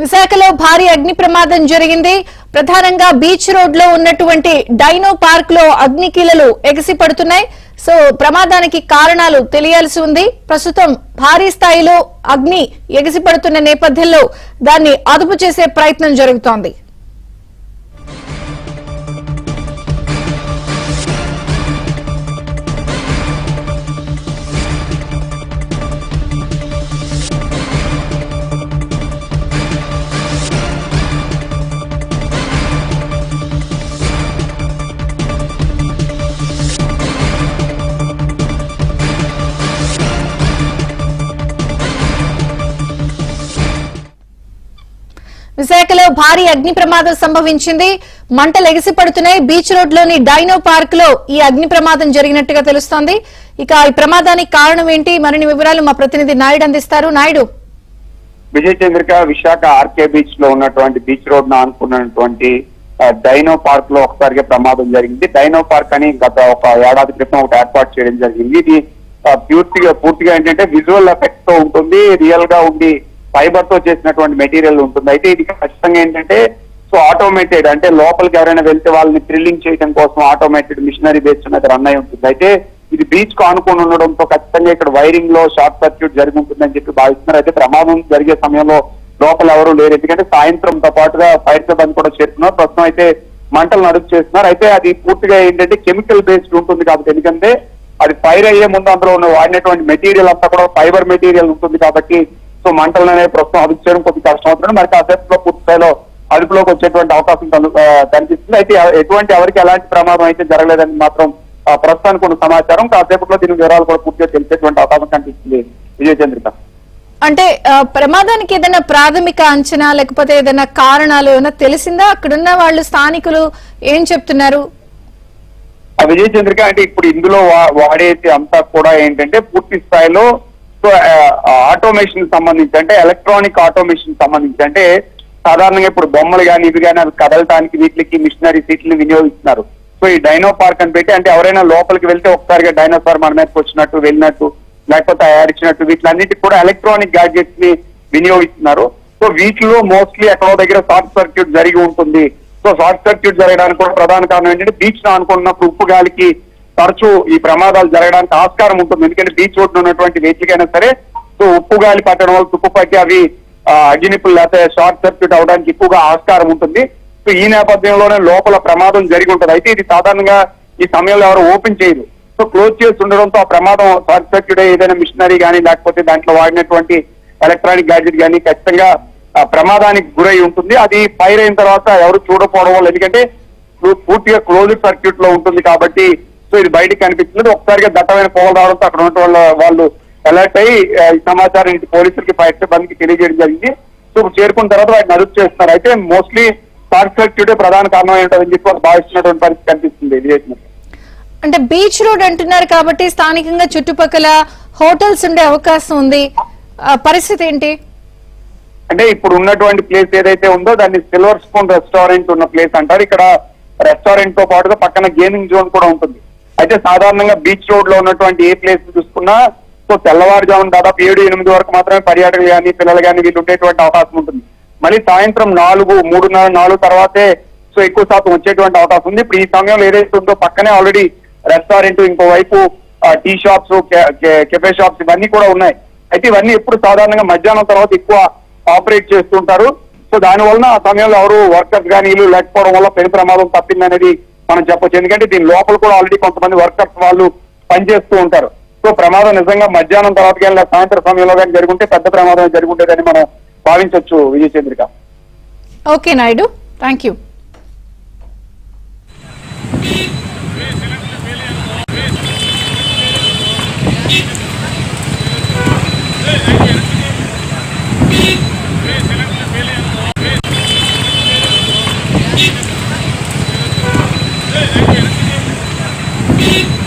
విశాఖలో భారీ అగ్ని ప్రమాదం జరిగింది. ప్రధానంగా బీచ్ రోడ్ లో ఉన్నటువంటి డైనో పార్క్ లో అగ్నికీలలు ఎగసిపడుతున్నాయి. సో ప్రమాదానికి కారణాలు తెలియాల్సి ఉంది. ప్రస్తుతం భారీ స్థాయిలో అగ్ని ఎగసిపడుతున్న నేపథ్యంలో దాన్ని అదుపు చేసే ప్రయత్నం జరుగుతోంది. విశాఖలో భారీ అగ్ని ప్రమాదం సంభవించింది. మంటలు ఎగిసిపడుతున్నాయి. బీచ్ రోడ్ లోని డైనో పార్క్ లో ఈ అగ్ని ప్రమాదం జరిగినట్టుగా తెలుస్తోంది. ఇక ఈ ప్రమాదానికి కారణం ఏంటి, మరిన్ని వివరాలు మా ప్రతినిధి నాయుడు అందిస్తారు. నాయుడు, విజయ్ చంద్రిక విశాఖ ఆర్కే బీచ్ లో ఉన్నటువంటి బీచ్ రోడ్ ను ఆనుకున్నటువంటి డైనో పార్క్ లో ఒకసారిగా ప్రమాదం జరిగింది. డైనో పార్క్ అని గత ఒక ఏడాది క్రితం ఒకటి ఏర్పాటు చేయడం జరిగింది. ఇది పూర్తిగా ఏంటంటే విజువల్ ఎఫెక్ట్ తో ఉంటుంది, రియల్ గా ఉండి ఫైబర్ తో చేసినటువంటి మెటీరియల్ ఉంటుంది. అయితే ఇది ఖచ్చితంగా ఏంటంటే ఆటోమేటెడ్, అంటే లోపలికి ఎవరైనా వెళ్తే వాళ్ళని థ్రిల్లింగ్ చేయడం కోసం ఆటోమేటెడ్ మిషనరీ బేస్డ్ అనేది రన్ అయి ఉంటుంది. అయితే ఇది బీచ్ కు ఆనుకొని ఉండడంతో ఖచ్చితంగా ఇక్కడ వైరింగ్ లో షార్ట్ సర్క్యూట్ జరిగి ఉంటుందని చెప్పి భావిస్తున్నారు. అయితే ప్రమాదం జరిగే సమయంలో లోపల ఎవరు లేరు, ఎందుకంటే సాయంత్రంతో పాటుగా ఫైర్ సిబ్బంది కూడా చేరుకున్నారు. ప్రస్తుతం అయితే మంటలను అదుపు చేస్తున్నారు. అయితే అది పూర్తిగా ఏంటంటే కెమికల్ బేస్డ్ ఉంటుంది కాబట్టి, ఎందుకంటే అది ఫైర్ అయ్యే ముందు అందులో ఉన్న వాడినటువంటి మెటీరియల్ అంతా కూడా ఫైబర్ మెటీరియల్ ఉంటుంది కాబట్టి మంటలనే ప్రస్తుతం అదుపు చేయడం కొద్దిగా కష్టం అవుతుంది. మరి కాసేపులో పూర్తి స్థాయిలో అదుపులోకి వచ్చేటువంటి అవకాశం కనిపిస్తుంది. అయితే ఎవరికి ఎలాంటి ప్రమాదం అయితే జరగలేదని మాత్రం ప్రస్తుతానికి ఉన్న సమాచారం. కాసేపట్లో దీని వివరాలు కూడా పూర్తిగా తెలిసేటువంటి అవకాశం కనిపిస్తుంది. విజయ్ చంద్రిక, అంటే ప్రమాదానికి ఏదైనా ప్రాథమిక అంచనా లేకపోతే ఏదైనా కారణాలు ఏమైనా తెలిసిందా? అక్కడున్న వాళ్ళు స్థానికులు ఏం చెప్తున్నారు? విజయ్ చంద్రిక, అంటే ఇప్పుడు ఇందులో వాడేది అంతా కూడా ఏంటంటే పూర్తి స్థాయిలో ఆటోమేషన్ సంబంధించి, అంటే ఎలక్ట్రానిక్ ఆటోమేషన్ సంబంధించి, అంటే సాధారణంగా ఇప్పుడు బొమ్మలు కానీ ఇవి కానీ అవి కదలటానికి వీటికి మిషనరీ సీట్లను వినియోగిస్తున్నారు. సో ఈ డైనో పార్క్ అని పెట్టి, అంటే ఎవరైనా లోపలికి వెళ్తే ఒకసారిగా డైనోసార్ మన మీదకి వచ్చినట్టు వెళ్ళినట్టు లేకపోతే తయారిచ్చినట్టు వీటిలన్నిటికీ కూడా ఎలక్ట్రానిక్ గ్యాడ్జెట్స్ ని వినియోగిస్తున్నారు. సో వీటిలో మోస్ట్లీ ఎక్కడో దగ్గర షార్ట్ సర్క్యూట్ జరిగి ఉంటుంది. సో షార్ట్ సర్క్యూట్ జరగడానికి కూడా ప్రధాన కారణం ఏంటంటే బీచ్ ను అనుకున్నప్పుడు ఉప్పు గాలికి తరచూ ఈ ప్రమాదాలు జరగడానికి ఆస్కారం ఉంటుంది. ఎందుకంటే బీచ్ రోడ్డు ఉన్నటువంటి వెహికలైనా సరే సో ఉప్పు గాలి పట్టడం వల్ల తుప్పు పట్టి అవి అగ్నిపులు లేకపోతే షార్ట్ సర్క్యూట్ అవడానికి ఎక్కువగా ఆస్కారం ఉంటుంది. సో ఈ నేపథ్యంలోనే లోపల ప్రమాదం జరిగి ఉంటుంది. అయితే ఇది సాధారణంగా ఈ సమయంలో ఎవరు ఓపెన్ చేయరు. సో క్లోజ్ చేసి ఉండడంతో ఆ ప్రమాదం షార్ట్ సర్క్యూట్ ఏదైనా మిషనరీ కానీ లేకపోతే దాంట్లో వాడినటువంటి ఎలక్ట్రానిక్ గ్యాడ్జెట్ కానీ ఖచ్చితంగా ప్రమాదానికి గురై ఉంటుంది. అది ఫైర్ అయిన తర్వాత ఎవరు చూడకపోవడం వల్ల, ఎందుకంటే పూర్తిగా క్లోజ్డ్ సర్క్యూట్ లో ఉంటుంది కాబట్టి సో ఇది బయటకు కనిపిస్తుంది. ఒకసారిగా దట్టమైన పొగలు రావడంతో అక్కడ ఉన్న వాళ్ళు అలర్ట్ అయ్యి ఈ సమాచారం పోలీసులకి ఫైర్ సిబ్బందికి తెలియజేయడం జరిగింది. సో చేరుకున్న తర్వాత వాటిని అదుపు చేస్తున్నారు. అయితే మోస్ట్లీ షార్ట్ సర్క్యూట్ ప్రధాన కారణం ఏంటని చెప్పి భావిస్తున్నటువంటి పరిస్థితి కనిపిస్తుంది. అంటే బీచ్ రోడ్ అంటున్నారు కాబట్టి స్థానికంగా చుట్టుపక్కల హోటల్స్ ఉండే అవకాశం ఉంది. పరిస్థితి ఏంటి? అంటే ఇప్పుడు ఉన్నటువంటి ప్లేస్ ఏదైతే ఉందో దాన్ని సిల్వర్ స్పూన్ రెస్టారెంట్ ఉన్న ప్లేస్ అంటారు. ఇక్కడ రెస్టారెంట్ తో పాటుగా పక్కన గేమింగ్ జోన్ కూడా ఉంటుంది. అయితే సాధారణంగా బీచ్ రోడ్ లో ఉన్నటువంటి ఏ ప్లేస్ చూసుకున్నా సో తెల్లవారుజామున దాదాపు 7-8 వరకు మాత్రమే పర్యాటకులు కానీ పిల్లలు కానీ వీళ్ళు ఉండేటువంటి అవకాశం ఉంటుంది. మళ్ళీ సాయంత్రం 3:30-4 తర్వాతే సో ఎక్కువ శాతం వచ్చేటువంటి అవకాశం ఉంది. ఇప్పుడు ఈ సమయంలో ఏదైతే ఉందో పక్కనే ఆల్రెడీ రెస్టారెంట్, ఇంకోవైపు టీ షాప్స్, కెఫే షాప్స్ ఇవన్నీ కూడా ఉన్నాయి. అయితే ఇవన్నీ ఎప్పుడు సాధారణంగా మధ్యాహ్నం తర్వాత ఎక్కువ ఆపరేట్ చేస్తుంటారు. సో దానివల్ల ఆ సమయంలో ఎవరు వర్కర్స్ కానీ ఇల్లు లేకపోవడం వల్ల పెను ప్రమాదం తప్పిందనేది మనం చెప్పొచ్చు. ఎందుకంటే దీని లోపల కూడా ఆల్రెడీ కొంతమంది వర్కర్స్ వాళ్ళు పనిచేస్తూ ఉంటారు. సో ప్రమాదం నిజంగా మధ్యాహ్నం తర్వాత కానీ సాయంత్రం సమయంలో కానీ జరుగుంటే పెద్ద ప్రమాదం జరుగుంటేదని మనం భావించవచ్చు. Vijay Chandrika. Okay Naidu, thank you. Hey!